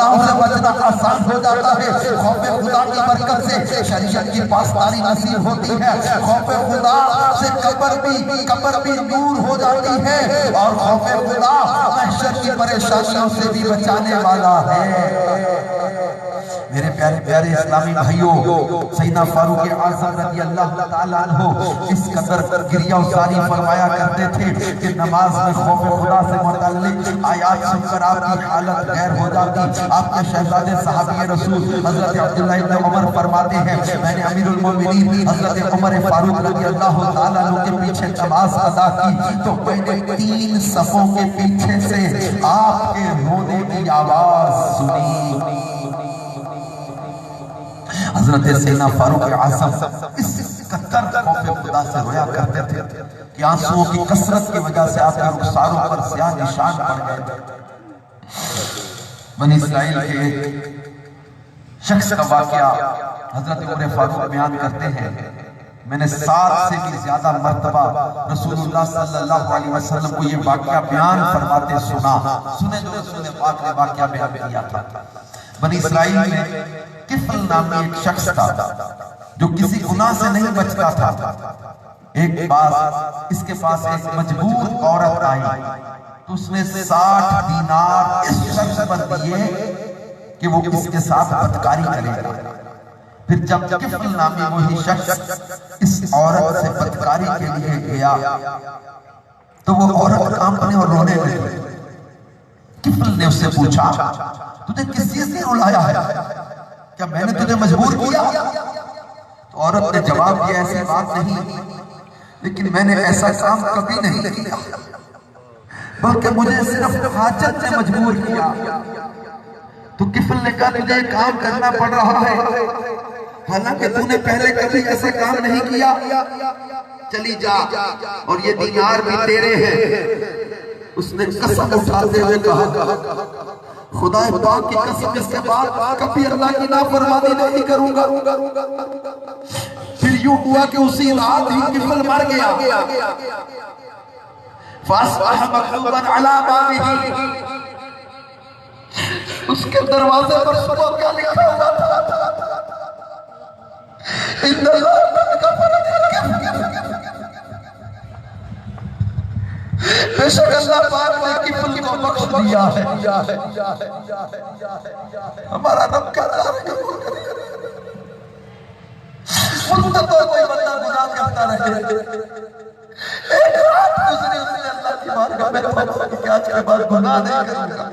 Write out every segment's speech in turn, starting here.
گناہوں سے بچنا آسان ہو جاتا ہے، خوف خدا کی برکت سے شریعت کی پاسداری نصیب ہوتی ہے، خوف خدا سے قبر بھی دور ہو جاتی ہے، اور خوف خدا محشر کی پریشانیوں سے بھی بچانے والا ہے۔ میرے پیارے پیارے اسلامی بھائیوں، سیدنا فاروق اعظم رضی اللہ تعالیٰ عنہ اس قدر گریہ وزاری فرمایا کرتے تھے کہ نماز میں خوف خدا سے متعلق آیات سن کر آپ کی حالت غیر ہو جاتی۔ آپ کے شہزادے صحابی رسول حضرت عبداللہ ابن عمر فرماتے ہیں، میں نے امیر المومنین حضرت عمر فاروق رضی اللہ تعالیٰ عنہ کے پیچھے نماز ادا کی تو میں نے 3 صفوں کے پیچھے سے آپ کے رونے کی آواز سنی۔ حضرت سیدنا فاروق اعظم اس قدر خوف خدا سے رویا کرتے تھے کہ آنسوؤں کی کثرت کی وجہ سے آپ کے رخساروں پر سیاہ نشان پڑ گئے۔ بنی اسرائیل کے ایک شخص کا واقعہ حضرت عمر فاروق بیان کرتے ہیں، میں نے 7 سے بھی زیادہ مرتبہ رسول اللہ صلی اللہ علیہ وسلم کو یہ واقعہ بیان فرماتے سنا۔ سنے جو رسول پاک نے واقعہ بیان کیا تھا، بنی اسرائیل میں کفل نامی ایک شخص تھا جو کسی گناہ سے نہیں بچتا تھا۔ ایک بار اس کے پاس ایک مجبور عورت آئی تو اس نے 60 دینار اس شخص پر دیے کہ وہ اس کے ساتھ بدکاری کرے گا۔ پھر جب کفل نامی وہی شخص اس عورت سے بدکاری کے لیے گیا تو وہ عورت کانپنے اور رونے لگی۔ کفل نے اس سے پوچھا، تجھے کس چیز نے رلایا ہے؟ کیا میں نے تجھے مجبور کیا؟ تو عورت نے جواب دیا، ایسی بات نہیں، لیکن میں نے ایسا کام کبھی نہیں کیا، بلکہ مجھے صرف حاجت نے مجبور کیا۔ تو کفل نے کہا، تجھے یہ کام کرنا پڑ رہا ہے حالانکہ تو نے پہلے کبھی ایسا کام نہیں کیا، چلی جا اور یہ دینار بھی تیرے ہیں۔ اس نے قسم اٹھاتے ہوئے کہا، خدا پاک کی قسم اس کے بعد کبھی اللہ کی نافرمانی نہیں کروں گا۔ پھر یوں ہوا کہ اسی رات ہی کفل مر گیا۔ فَأَصْبَحَ مَكْتُوبًا عَلَى بَابِهِ، اس کے دروازے پر صبح کیا لکھا ہوا تھا؟ إِنَّ اللَّهَ غَفَرَ لِلْكَافِرِينَ، بے شک اللہ پاک نے کفل کو بخش دیا ہے۔ ہمارا رب کہتا ہے مدتوں کوئی بندہ گناہ کرتا رہے، ایک رات گزری اس نے اللہ کی بارگاہ میں توبہ کی کہ آج کے بعد گناہ نہیں کروں گا۔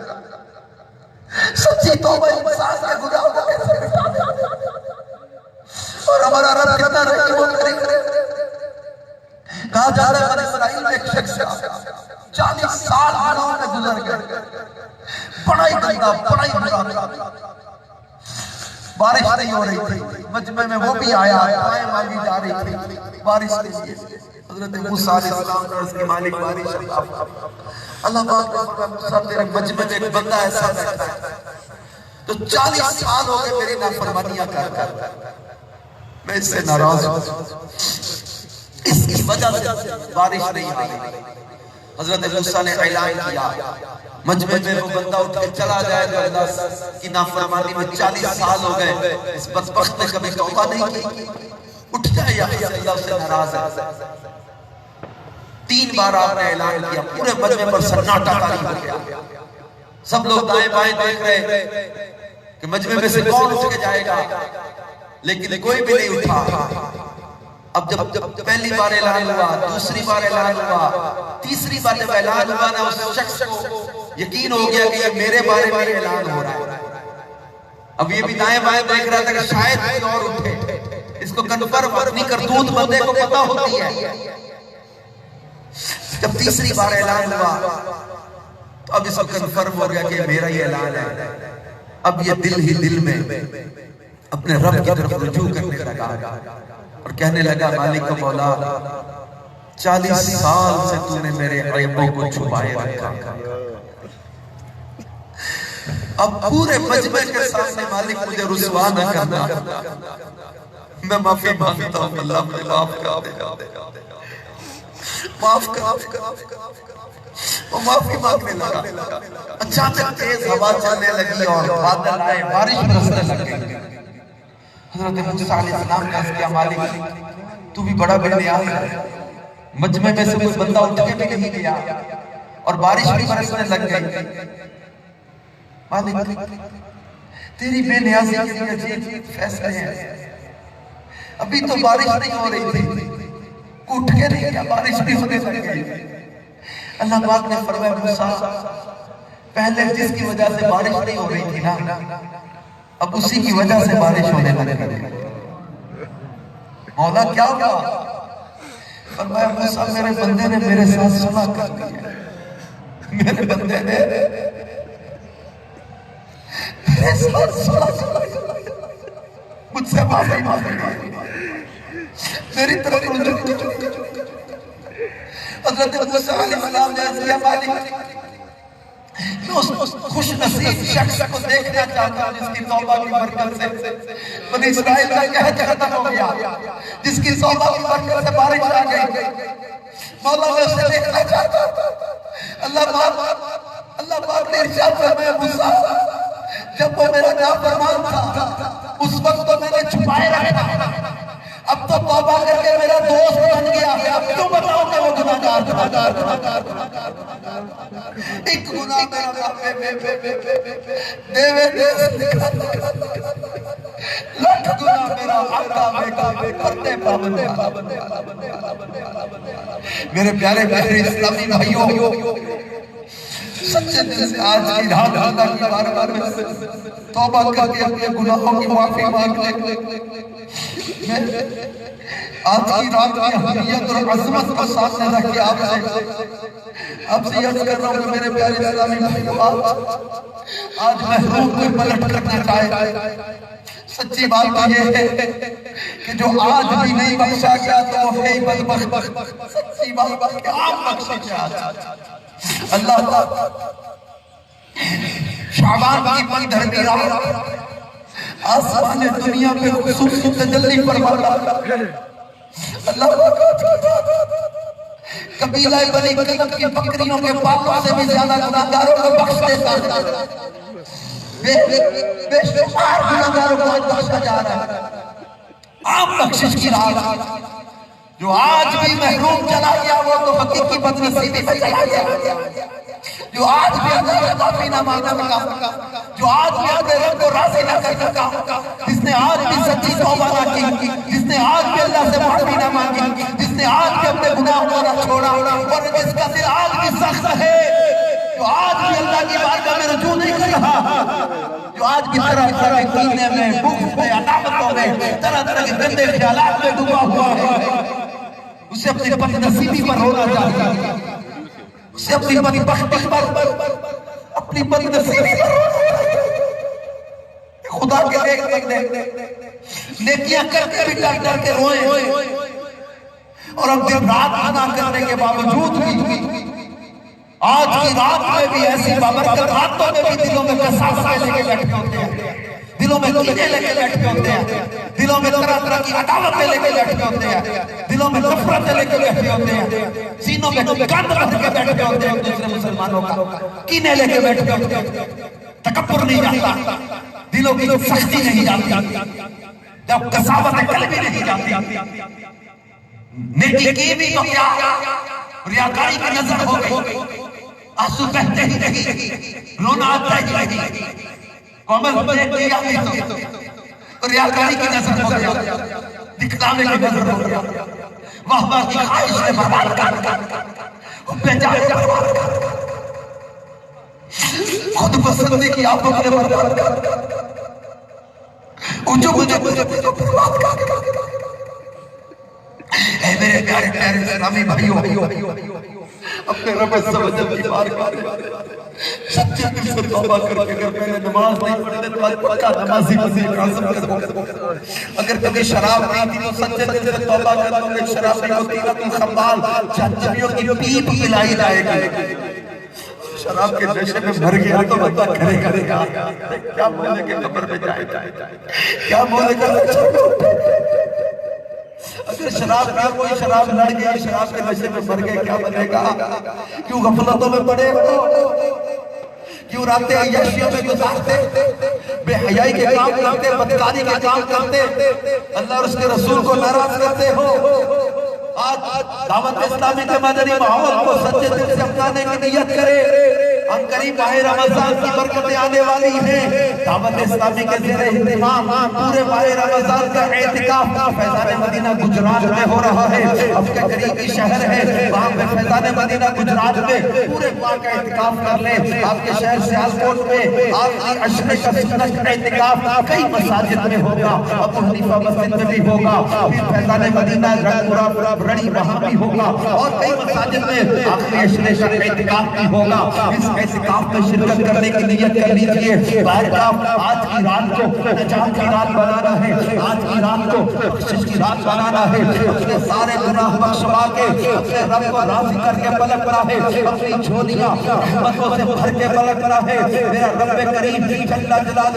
سچی توبہ انسان کے گناہوں کو کیسے مٹا دے، اور ہمارا رب کہتا رہے کہ وہ کرے۔ کہا جاتا ہے بنی اسرائیل میں ایک شخص تھا، 40 سال گناہوں میں گزر گئے، بڑا ہی گندا، بڑا ہی برا، بارش نہیں ہو رہی تھی، مجمع میں وہ بھی آیا، دعائیں مانگی جا رہی تھی، بارش نہیں ہے۔ حضرت موسیٰ علیہ السلام نے اس کی مالک بارش اللہ پاک نے فرمایا، موسیٰ تیرے مجمع میں ایک بندہ ایسا بیٹھا ہے تو 40 سال ہو گئے میری نافرمانیاں کر کر، میں اس سے ناراض ہوں، اس کی وجہ سے بارش نہیں آ رہی۔ حضرت موسیٰ نے اعلان کیا، مجمع میں وہ بندہ اٹھ کے چلا جائے تو اللہ کی نافرمانی میں 40 سال ہو گئے، اس بدبخت نے کبھی توبہ نہیں کی، اٹھ جائے یا اللہ سے ناراض ہے۔ 3 بار آپ نے اعلان کیا، پورے مجمع پر سناٹا طاری ہو گیا، سب لوگ دائیں بائیں دیکھ رہے کہ مجمع میں سے کون اٹھ کے جائے گا، لیکن کوئی بھی نہیں اٹھا۔ اب جب پہلی بار اعلان ہوا، دوسری بار اعلان ہوا، تیسری بار جب اعلان ہوا نا، اس شخص کو یقین ہو گیا کہ یہ میرے بارے میں اعلان ہو رہا ہے۔ اب یہ بھی دائیں بائیں دیکھ رہا تھا کہ شاید کوئی اور اٹھے، اس کو کنفرم اپنی کرتوت بندے کو پتا ہوتی ہے۔ جب تیسری بار اعلان ہوا تو اب اس کو کنفرم ہو گیا کہ میرا یہ اعلان ہے۔ اب یہ دل ہی دل میں اپنے رب کی طرف رجوع کرنے لگا اور کہنے لگا، مالک و مولا، 40 سال سے تو نے میرے عیبوں کو چھپائے رکھا، اب پورے مجمع کے سامنے مالک مجھے رسوا نہ کرنا، میں معافی مانگتا ہوں، اللہ مجھے معاف کر دے، معاف کر دے۔ وہ معافی مانگنے لگا. اچانک تیز ہوا چلنے لگی اور بادل آئے، بارش برسنے لگی. حضرت موسیٰ علیہ السلام نے عرض کیا مالک تو بھی بڑا بے نیاز ہے، مجمع میں سے کوئی بندہ اٹھ کے بھی نہیں گیا اور بارش بھی برسنے لگ گئی. مالک تیری بے نیازی کے لیے عجیب فیصلے ہیں. ابھی تو بارش نہیں ہو رہی تھی، اٹھ کے نہیں کیا بارش بھی ہونے لگ گئی. اللہ پاک نے فرمایا موسیٰ پہلے جس کی وجہ سے بارش نہیں ہو رہی تھی نا، اب اسی کی وجہ سے بارش ہونے لگ گئی. مولا کیا ہوا؟ فرمایا موسیٰ میرے بندے نے میرے ساتھ صلح کر لی ہے. میرے بندے نے میرے ساتھ صلح کر لی، مجھ سے معافی مانگی، میری طرف رجوع کی. حضرت موسیٰ علیہ السلام نے عرض کیا مالک میں اس خوش نصیب شخص کو دیکھنا چاہتا ہوں جس کی توبہ کی برکت سے بنی اسرائیل کا قحط ختم ہو گیا، جس کی توبہ کی برکت سے بارش آ گئی. مولا میں اسے دیکھنا چاہتا ہوں. اللہ پاک نے ارشاد فرمایا موسیٰ جب وہ میرا نافرمان تھا اس وقت تو میں نے چھپائے رکھا، اب تو توبہ کر کے میرا دوست بن گیا ہے. اب کیوں بتاؤ کہ وہ گناہگار تھا؟ ایک گناہ میرا لکھ گناہ میرا آقا کرتے پابند. میرے پیارے اسلامی بھائیوں سچے دل سے آج کی رات اللہ کی بارگاہ میں توبہ کر کے اپنے گناہوں کی معافی مانگ لیں. آج کی رات کی اہمیت اور عظمت کو سامنے رکھ کے آپ سے عرض کر رہا ہوں کہ میرے پیارے اسلامی بھائیوں آج محروم کوئی پلٹ کرنا چاہے. سچی بات یہ ہے کہ جو آج بھی نہیں بخشا گیا تو وہ ہے بدبخت. سچی بات کہ آپ بخشے آج. اللہ شعبان کی 15ویں رات آسمان دنیا پہ خصوصی تجلی فرماتا. اللہ قبیلہ بنی کلب کی بکریوں کے پالوں سے بھی زیادہ گناہگاروں کو بخش دیتا ہے. بے شمار گناہگاروں کو آج بخشا جا رہا ہے. عام بخشش کی رات جو آج بھی محروم چلا گیا وہ تو حقیقی بدنصیبی میں چلا گیا. جو آج بھی اللہ کا معافی نہ مانگ سکا، جو آج بھی اپنے رب کو راضی نہ کر سکا، جس نے آج بھی سچی توبہ نہ کی، جس نے آج بھی اللہ سے معافی نہ مانگی، جس نے آج بھی اپنے گناہ کو نہ چھوڑا اور جس کا دل آج بھی سخت ہے، جو آج بھی اللہ کی بارگاہ میں رجوع نہیں کر رہا، جو آج بھی طرح طرح کے کینے میں، بغض میں، عداوتوں میں، طرح طرح کے گندے خیالات میں ڈوبا ہوا ہے، اسے اپنی بدنصیبی پر ہونا چاہیے، اسے اپنی بدبختی پر، اپنی بدنصیبی پر ہونا چاہیے. خدا کے ایک بندے نیکیاں کرتے بھی ڈر ڈر کے روئے اور اب دن رات گناہ کرنے کے باوجود بھی آج کی رات میں بھی ایسی بابرکت راتوں میں بھی دلوں میں قساوتیں لے کے بیٹھے ہوتے ہیں، دلوں میں کینے لے کے بیٹھے ہوتے ہیں، دلوں میں طرح طرح کی عداوتیں لے کے بیٹھے ہوتے ہیں، دلوں میں نفرتیں لے کے بیٹھے ہوتے ہیں، سینوں میں گند رکھ کے بیٹھے ہوتے ہیں دوسرے مسلمانوں کا، کینے لے کے بیٹھے ہوتے ہیں. تکبر نہیں جاتا، دلوں کی سختی نہیں جاتی، جب قساوت قلبی نہیں جاتی. نیکی کی بھی تو کیا ریاکاری کی نظر ہو گئی، آنسو بہتے ہی نہیں، رونا آتا ہی نہیں، کومل دیکھ دیا بھی تو ریاکاری کی نظر ہو گیا، دکھلانے کی نظر ہو گیا، واہ واہ کی خواہش نے برباد کر بے جائے برباد کر خود پسندی کی آنکھوں نے برباد کر اونچو مجھے برباد کر. اے میرے پیارے پیارے اسلامی بھائیوں اپنے رب عز و جل کی بارگاہ میں سچے دل سے توبہ کر کے اگر میں نے نماز نہیں پڑھتے تو آج پکا نمازی وزیر اعظم کر دوں. اگر کبھی شراب نہیں تھی تو سچے دل سے توبہ کر دوں کہ شراب نہیں ہوتی تو خمال جنجبیوں کی پیپ پلائی جائے گی. شراب کے نشے میں مر گیا تو بندہ کرے گا کیا بولے کہ قبر میں جائے گا، کیا بولے گا اگر شراب پیا کوئی شراب لڑ گیا شراب کے نشے میں مر گئے کیا بنے گا؟ کیوں غفلتوں میں پڑے ہو؟ کیوں راتیں عیاشیوں میں گزارتے؟ بے حیائی کے کام کرتے، بدکاری کے کام کرتے، اللہ اور اس کے رسول کو ناراض کرتے ہو؟ آج دعوت اسلامی کے مدنی ماحول کو سچے دل سے اپنانے کی نیت کرے، ہم قریب ماہ رمضان کی برکتیں آنے والی ہیں۔ دعوت اسلامی کے زیر اہتمام پورے ماہ رمضان کا اعتکاف فیضان مدینہ گجرات میں ہو رہا ہے۔ اب کے قریبی شہر ہے وہاں پہ فیضان مدینہ گجرات میں پورے ماہ کا اعتکاف کر لیں۔ آپ کے شہر سیالکوٹ میں آپ کی عشرے کا سنت اعتکاف کئی مساجد میں ہوگا، ابو حنیفہ مسجد میں بھی ہوگا، پھر فیضان مدینہ رنگپورہ برڑی وہاں بھی ہوگا، اور کئی مساجد میں آخری عشرے کا اعتکاف بھی ہوگا۔ اس اعتکاف میں شرکت کرنے کی نیت کر لیجئے۔ بارگاہ آج کی رات کو نجات کی رات بنانا ہے، آج کی رات کو بخشش کی رات بنانا ہے، اپنے سارے گناہ بخشوا کے اپنے رب کو راضی کر کے پلٹنا ہے، اپنی جھولیاں رحمتوں سے بھر کے پلٹنا ہے۔ میرا رب کریم جل جلالہ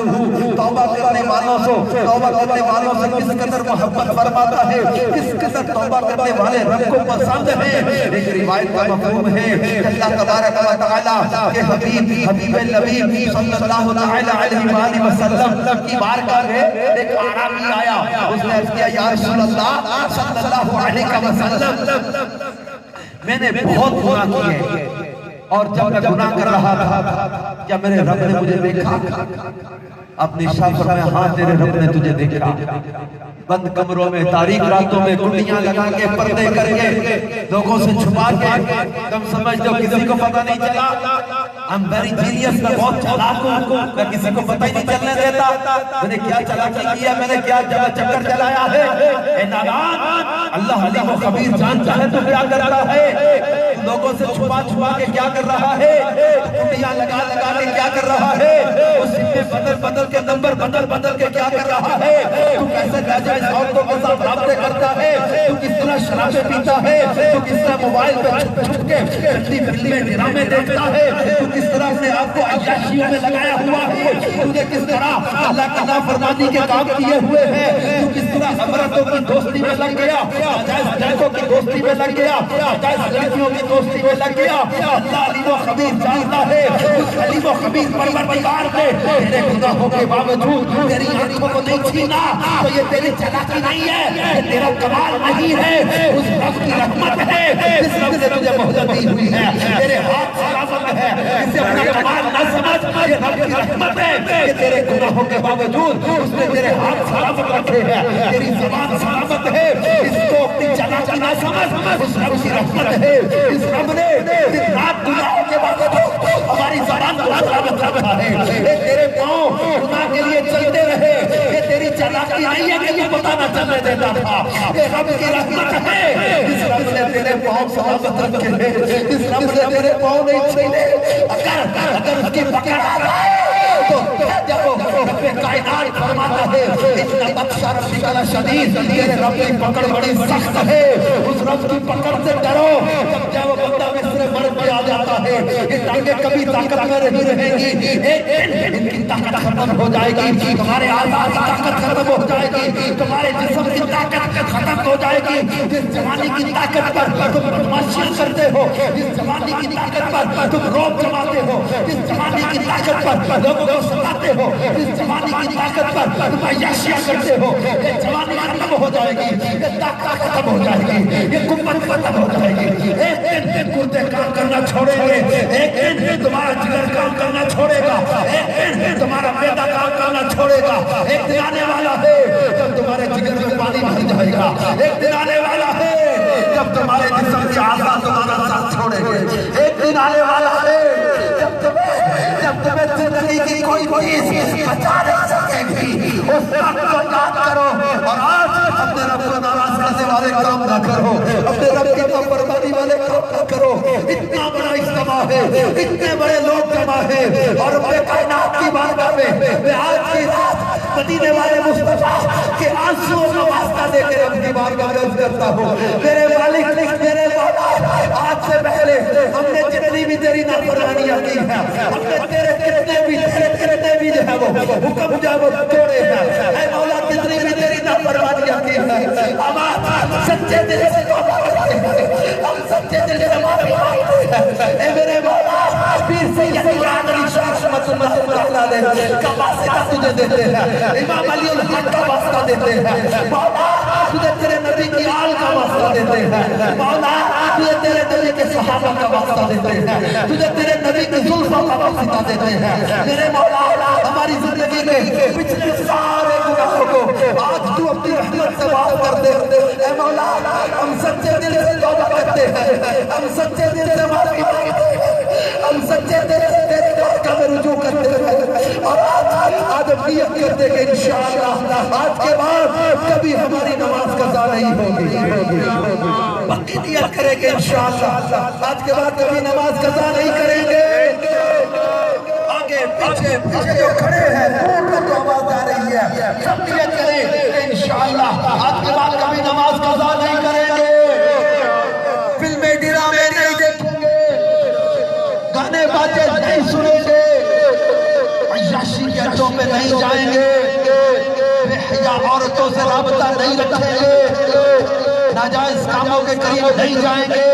توبہ کرنے والوں سے کس قدر محبت فرماتا ہے، کس قدر توبہ کرنے والے رب کو پسند ہے۔ ایک روایت کا مفہوم ہے کہ اللہ تبارک و تعالی کہ حبیب لبیب صلی اللہ علیہ وآلہ وسلم کی بارگاہ میں ایک اعرابی آیا، اس نے عرض کیا یا رسول اللہ صلی اللہ علیہ وسلم میں نے بہت گناہ کیے اور جب میں گناہ کر رہا تھا کیا میرے رب نے مجھے دیکھا؟ اپنی شاہ فرمایا ہاں تیرے رب نے تجھے دیکھا۔ بند کمروں میں تاریک راتوں میں کنڈیاں لگا کے پردے کر کے لوگوں سے چھپا کے تم سمجھ دو کسی کو پتہ نہیں چلا۔ ہم ویری جینیس میں بہت چلاک ہوں، میں کسی کو پتہ ہی نہیں چلنے دیتا میں نے کیا چلاکی کیا، میں نے کیا چکر چلایا ہے۔ اے نادان، اللہ علیم و خبیر جانتا ہے تو کیا کرتا ہے، لوگوں سے چھپا چھپا کے کیا کر رہا ہے، کنڈیاں لگا لگا کے کیا کر رہا ہے، اس سمے بدل بدل کے نمبر بدل بدل کے کیا کر رہا ہے، تو کیسے ناجائز عورتوں کے ساتھ رابطے کرتا ہے، تو کس طرح شرابیں پیتا ہے، تو کس طرح موبائل پہ چھپ چھپ کے گندی فلمیں ڈرامے دیکھتا ہے، تو کس طرح اپنے آپ کو عیاشیوں میں لگایا ہوا ہے، تو نے کس طرح اللہ کا نافرمانی کے کام کیے ہوئے ہیں، تو کس طرح عورتوں کی دوستی میں لگ گیا، ناجائز لڑکوں کی دوستی میں لگ گیا، ناجائز لڑکیوں کی دوستی میں لگ گیا۔ اللہ علیم و خبیر جانتا ہے، اس علیم و خبیر پروردگار نے تیرے گناہوں کے باوجود تیری آنکھوں کو نہیں چھینا، تو یہ تیری چلاکی نہیں ہے، یہ تیرا کمال نہیں ہے، اس رب کی رحمت ہے جس رب نے تجھے مہلت دی ہوئی ہے، تیرے ہاتھ سلامت ہے، اسے اپنا کمال نہ سمجھ، یہ رب کی رحمت ہے کہ تیرے گناہوں کے باوجود اس نے تیرے ہاتھ سلامت رکھے ہیں، تیری زبان سلامت ہے، اس کو اپنی چلاکی نہ سمجھ، اس رب کی رحمت ہے، اس رب نے دن رات گناہوں کے باوجود ہماری زبان کو سلامت رکھا ہے۔ یہ تیرے پاؤں گناہ کے لیے چلتے رہے، یہ تیری چلاکی نہیں ہے کہ یہ پتہ نہ چلنے دیتا تھا، یہ رب کی رحمت ہے، اس رب نے تیرے پاؤں سلامت رکھے ہیں، اس رب نے تیرے پاؤں نہیں چھینے۔ اگر اس کی پکڑ آ جائے تو جب رب کائنات فرماتا ہے اتنا بخش ربک لشدید، تیرے رب کی پکڑ بڑی سخت ہے، اس رب کی پکڑ سے ڈرو۔ جب وہ بندہ مصر مرد پہ آ جاتا ہے، یہ ٹانگیں کبھی طاقت میں نہیں رہیں گی، ایک دن ان کی طاقت ختم ہو جائے گی، تمہارے اعضاء کی طاقت ختم ہو جائے گی، تمہارے جسم کی طاقت ختم ہو جائے گی۔ جس جوانی کی طاقت پر تم بدماشیاں کرتے ہو، جس جوانی کی طاقت پر تم روب جماتے ہو، جس جوانی کی طاقت پر لوگوں کو ستاتے ہو، جس جوانی کی طاقت پر تم عیاشیاں کرتے ہو، یہ جوانی ختم ہو جائے گی، یہ طاقت ختم ہو جائے گی، یہ قوت ختم ہو جائے گی۔ ایک دن گردے کام کرنا چھوڑیں گے، ایک دن تمہارا جگر کام کرنا چھوڑے گا، ایک دن تمہارا معدہ کام کرنا چھوڑے گا۔ ایک دن آنے والا ہے جب تمہارے جگر میں پانی بھر جائے گا، ایک دن آنے والا ہے جب تمہارے جسم کے اعضاء تمہارا ساتھ چھوڑیں گے، ایک دن آنے والا ہے جب تمہیں زندگی کی کوئی چیز بچا نہیں سکے گی۔ اس وقت کو یاد کرو اور آج اپنے رب کو ناراض کرنے والے کام نہ کرو، اپنے رب کی نافرمانی والے کام نہ کرو۔ اتنا بڑا اجتماع ہے، اتنے بڑے لوگ جمع ہیں، اور رب کائنات کی بارگاہ میں میں آج کی رات مدینے والے مصطفیٰ کے آنسوؤں کا واسطہ دے کے رب کی بارگاہ میں عرض کرتا ہوں، میرے مالک میرے مولا، آج سے پہلے ہم نے جتنی بھی تیری نافرمانیاں کی ہیں، ہم نے تیرے کتنے بھی جو ہے وہ حکم جو ہے وہ توڑے ہیں، اے مولا کتنی بھی تیری نافرمانیاں فرمانی یقین ہے، ہم سچے دل سے توبہ کرتے ہیں، ہم سچے دل سے معافی مانگتے ہیں۔ اے میرے مولا پیر سید قرآن علی شاہ رحمۃ اللہ علیہ کا واسطہ تجھے دیتے ہیں، امام علی الحق کا واسطہ دیتے ہیں، مولا تجھے تیرے نبی کی آل کا واسطہ دیتے ہیں، مولا تجھے تیرے نبی کے صحابہ کا واسطہ دیتے ہیں، تجھے تیرے نبی کی زلفوں کا واسطہ دیتے ہیں۔ میرے مولا ہماری زندگی کے پچھلے سارے گناہوں کو آج تو اپنی رحمت سے معاف کر دے۔ اے مولا ہم سچے دل سے توبہ کرتے ہیں، ہم سچے دل سے معافی مانگتے ہیں، ہم سچے دل سے تیرے بارگاہ میں رجوع کرتے ہیں، اور آج نیت کرتے کہ انشاءاللہ آج کے بعد کبھی ہماری نماز قضا نہیں ہوگی۔ پکی نیت کریں کہ انشاءاللہ آج کے بعد کبھی نماز قضا نہیں کریں گے۔ پیچھے جو کھڑے ہیں دور تک آواز آ رہی ہے، سب نیت کریں کہ انشاءاللہ آج کے بعد کبھی نماز قضا نہیں کریں گے، فلمیں ڈرامے نہیں دیکھیں گے، گانے باجے نہیں سنیں گے، عیاشی کے اڈوں پہ نہیں جائیں گے، بے حیا عورتوں سے رابطہ نہیں رکھیں گے، ناجائز کاموں کے قریب نہیں جائیں گے۔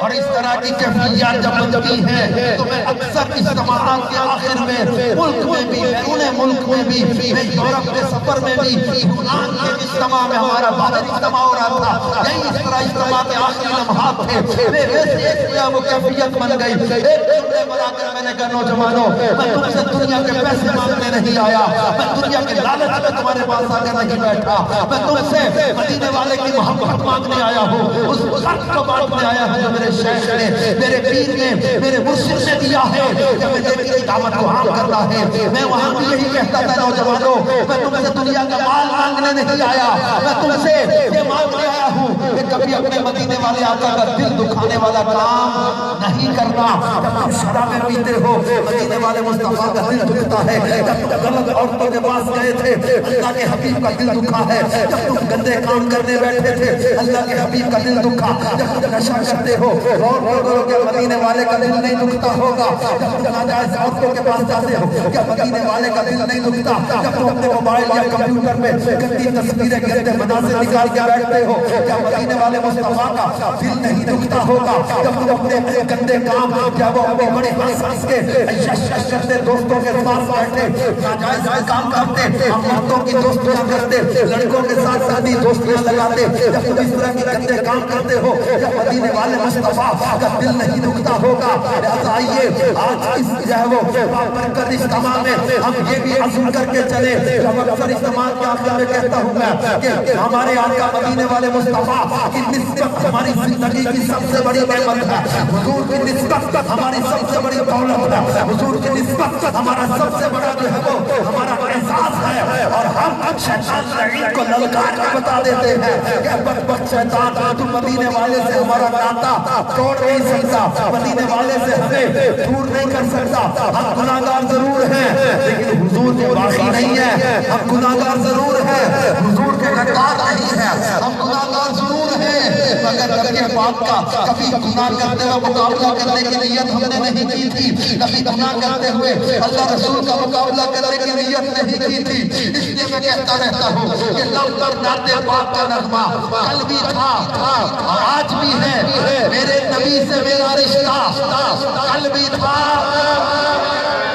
اور اس طرح کی کیفیات جب بنتی ہیں تو میں اکثر اجتماعات کے آخر میں ملک میں بھی بیرون ملک میں بھی میں یورپ کے سفر میں بھی یونان کے اجتماع میں ہمارا واحد اجتماع ہو رہا تھا، یہی اس طرح اجتماع کے آخری لمحات تھے، میرے سے ایک وہ کیفیت بن گئی، ایک جملے بنا کر میں نے کہا نوجوانوں میں تم سے دنیا کے پیسے مانگنے نہیں آیا، میں دنیا کے لالچ میں تمہارے پاس آ کر نہیں بیٹھا، میں تم سے مدینے والے کی محبت مانگنے آیا ہوں، اس خط کو بانٹنے آیا ہوں جو میرے شیخ نے، میرے پیر نے، میرے مرشد نے دیا ہے کہ میں دیکھ کی دعوت کو عام کرنا ہے۔ میں وہاں بھی یہی کہتا تھا نوجوانوں میں تم سے دنیا کا مال مانگنے نہیں آیا، میں تم سے یہ مانگنے آیا ہوں کہ کبھی اپنے مدینے والے آقا کا دل دکھانے والا کام نہیں کرنا۔ جب تم شرابیں پیتے ہو مدینے والے مصطفیٰ کا دل دکھتا ہے، جب تم غلط عورتوں کے پاس گئے تھے اللہ کے حبیب کا دل دکھا ہے، جب تم گندے کام کرنے بیٹھے تھے اللہ کے حبیب کا دل دکھا، جب تم نشہ کرتے ہو اور کیا مدینے والے کا دل نہیں دکھتا ہوگا، جب تم ناجائز عورتوں کے پاس جاتے ہو کیا مدینے والے کا دل نہیں دکھتا، جب تم اپنے موبائل یا کمپیوٹر میں گندی تصویریں گندے مناظر نکال کے بیٹھتے ہو کیا مدینے والے مصطفیٰ کا دل نہیں دکھتا ہوگا، جب تم اپنے گندے کام کیا وہ اپنے بڑے ہنس کے کرتے دوستوں کے ساتھ بیٹھے ناجائز کام کرتے، ہم مردوں کی دوستیاں کرتے، لڑکوں کے ساتھ شادی دوستیاں لگاتے، جب تم اس طرح کے گندے کام کرتے ہو کیا مدینے والے مصطفیٰ کا دل نہیں دکھتا ہوگا۔ لہذا آئیے آج اس جو ہے وہ برکت اجتماع میں ہم یہ بھی عزم کر کے چلے، جب اکثر اجتماع کے آخر میں کہتا ہوں میں کہ ہمارے آقا مدینے والے مصطفیٰ کی نسبت ہماری زندگی کی سب سے بڑی نعمت ہے، حضور کی نسبت ہماری سب سے بڑی دولت ہے، حضور کی نسبت ہمارا سب سے بڑا جو ہے وہ ہمارا احساس ہے، اور ہم شیطان لعین کو للکار کے بتا دیتے ہیں کہ بدبخت شیطان تو مدینے والے سے ہمارا ناتا توڑ نہیں سکتا، مدینے والے سے ہمیں دور نہیں کر سکتا، ہم گناہگار ضرور ہیں لیکن حضور کے باقی نہیں ہے، ہم گناہگار ضرور ہیں حضور کے غدار نہیں ہے، ہم گناہگار ضرور ہیں مگر نبی پاک کا کبھی گناہ کرتے ہوئے مقابلہ کرنے کی نیت ہم نے نہیں کی تھی، کبھی گناہ کرتے ہوئے اللہ رسول کا مقابلہ کرنے کی نیت نہیں کی تھی، اس لیے میں کہتا رہتا ہوں کہ لب پر نعت پاک کا نغمہ کل بھی تھا اور آج بھی ہے، میرے نبی سے میرا رشتہ کل بھی تھا،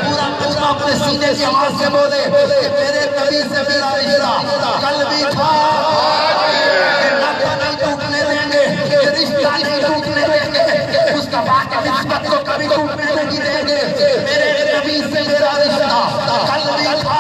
پورا مجمع اپنے سینے کی آواز سے بولے کہ میرے نبی سے میرا رشتہ کل بھی تھا، یہ نعتہ نہیں ٹوٹنے دیں گے، یہ رشتہ نہیں ٹوٹنے دیں گے، مصطفیٰ کی نسبت کو کبھی ٹوٹنے نہیں دیں گے، میرے نبی سے میرا رشتہ کل بھی تھا،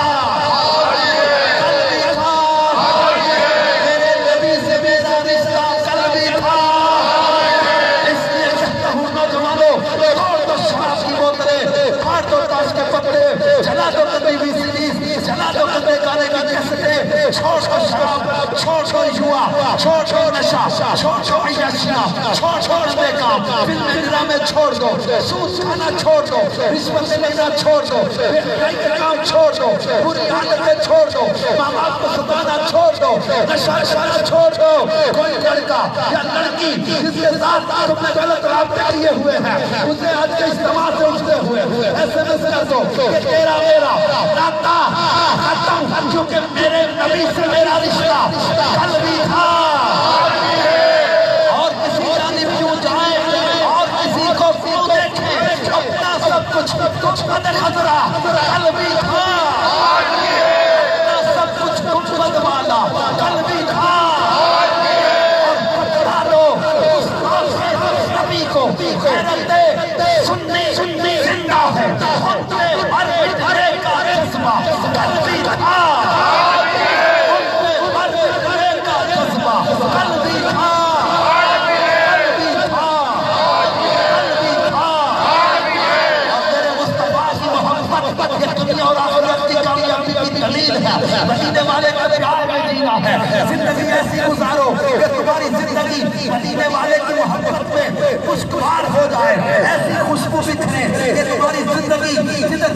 چلا دو کبھی بھی سیریز، چلا دو کبھی گانے کی کیسٹیں، چھوڑ چھوڑ شراب، چھوڑ چھوڑ جوا، چھوڑ چھوڑ نشہ، چھوڑ چھوڑ عیاشیاں، چھوڑ چھوڑ بے کام، فلم ڈرامے چھوڑ دو، سود کھانا چھوڑ دو، رشوت لینا چھوڑ دو، بے حیائی کے کام چھوڑ دو، بری عادتیں چھوڑ دو، ماں باپ کو ستانا چھوڑ دو، نشہ کرنا چھوڑ دو، کوئی لڑکا یا لڑکی جس کے ساتھ تم نے غلط رابطے کیے ہوئے ہیں اسے آج کے اجتماع سے اٹھتے ہوئے ایسے میں کر دو کہ تیرا میرا ناتا ختم، کیونکہ میرے نبی سے میرا رشتہ کل بھی تھا اور کسی جانب کیوں جائیں اور کسی کو کیوں دیکھیں اپنا سب کچھ مد خطرہ کل بھی تھا اپنا سب کچھ گنبد والا کل بھی تھا اور پکڑا لو اس نبی کو غیرت سنی زندہ ہے ہر مٹھرے کا جذبہ کل بھی تھا ہر مٹھرے کا جذبہ کل بھی تھا اور آخرت کی کامیابی کی دلیل ہے مدینے والے کا پیار میں جینا ہے زندگی ایسی گزارو کہ تمہاری زندگی مدینے والے کی محبت میں خوشگوار ہو جائے ایسی خوشبو بکھرے کہ تمہاری زندگی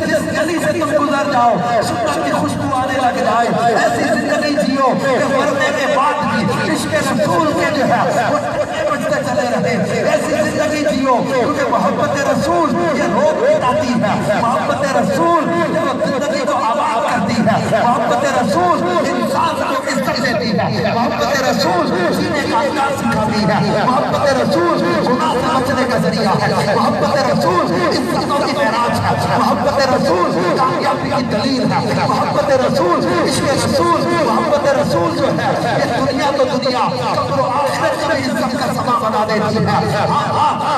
جس گلی سے تم گزر جاؤ سنت کی خوشبو آنے لگ جائے ایسی زندگی جیو کہ مرنے کے بعد بھی عشق رسول کے جو ہے وہ بجتے چلے رہے ایسی زندگی جیو کیونکہ محبت رسول یہ روک بتاتی ہے محبت رسول زندگی کو آباد کرتی ہے محبت رسول انسان کو عزت دیتی ہے محبت رسول جینے کا انداز سکھاتی ہے محبت رسول گناہ سے بچنے کا ذریعہ ہے محبت رسول عزتوں کی معراج ہے محبت رسول کامیابی کی دلیل ہے محبت رسول عشق رسول محبت رسول جو ہے یہ دنیا تو دنیا قبر و آخرت میں عزت کا سما بنا دیتی ہے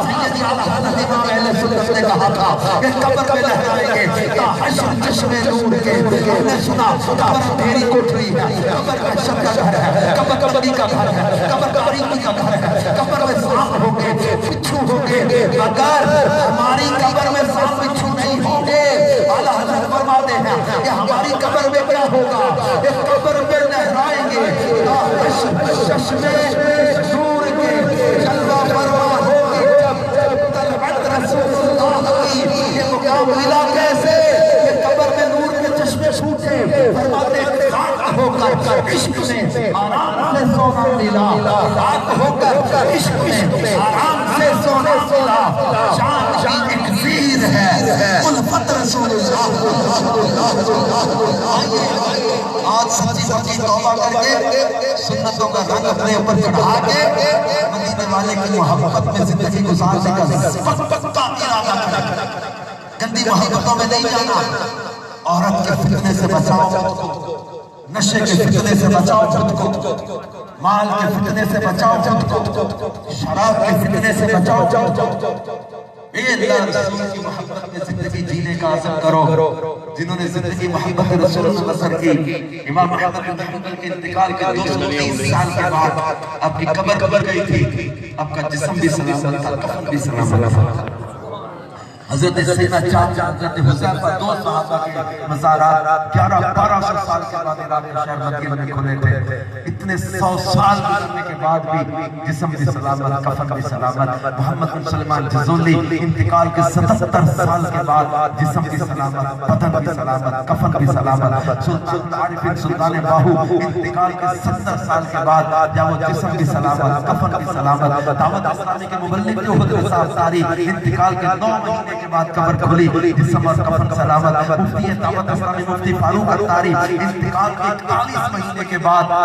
سیدی اعلیٰ حضرت امام اہل سنت نے کہا تھا کہ قبر میں لہرائیں گے تا حشر چشم نور کے ہم نے سنا قبر تیری کوٹری ہے قبر محشر کا گھر ہے قبر قبری کا گھر ہے قبر قبریکی کا گھر ہے قبر میں سانپ ہوں گے بچھو ہوں گے اگر ہماری قبر میں سانپ بچھو نہیں ہوں گے اعلیٰ حضرت فرماتے ہیں کہ ہماری قبر میں کیا ہوگا کہ قبر میں لہرائیں گے تا حشر چشم نور کے جلوہ فرما ہوگی جب طلعت رسول اللہ کی یہ مقام ملا کیسے کہ قبر میں نور کے چشمے چھوٹے فرماتے ہیں خاک ہو کر عشق میں آرام سے سونا ملا خاک ہو کر عشق میں آرام سے سونا ملا جان کی ایک زیر ہے الفت رسول اللہ آج سچی سچی توبہ کر کے سنتوں کا رنگ اپنے اوپر چڑھا کے مدینے والے کی محبت میں زندگی گزارنے کا پکا ارادہ کریں گندی محبتوں میں نہیں جانا عورت کے فتنے سے بچاؤ نشے کے فتنے سے بچاؤ خود کو مال کے فتنے سے بچاؤ خود کو شراب کے فتنے سے بچاؤ خود کو اللہ رسول کی محبت میں زندگی جینے کا عزم کرو جنہوں نے زندگی محبت رسول اللہ بسر کی امام احمد بن حنبل کے انتقال کے 230 سال کے بعد آپ کی قبر گئی تھی آپ کا جسم بھی سلامت تھا کفن بھی سلامت تھا حضرت سیدنا چاچا حضرت حذیفہ دو صحابہ کے مزارات 1100-1200 سال کے بعد عراق کے شہر مدینہ میں کھلے تھے اتنے 100 سال گزرنے کے بعد بھی جسم بھی سلامت کفن بھی سلامت محمد بن سلمان جزولی انتقال کے 77 سال کے بعد جسم بھی سلامت بدن بھی سلامت کفن بھی سلامت سلطان عارفین سلطان باہو انتقال کے 70 سال کے بعد یا وہ جسم بھی سلامت کفن بھی سلامت دعوت اسلامی کے مبلغ جو حضرت صاحب تاری انتقال کے 9 مہینے کے بعد قبر کھلی جسم اور کفن سلامت مفتی دعوت اسلامی مفتی فاروق اتاری انتقال کے 41 مہینے کے بعد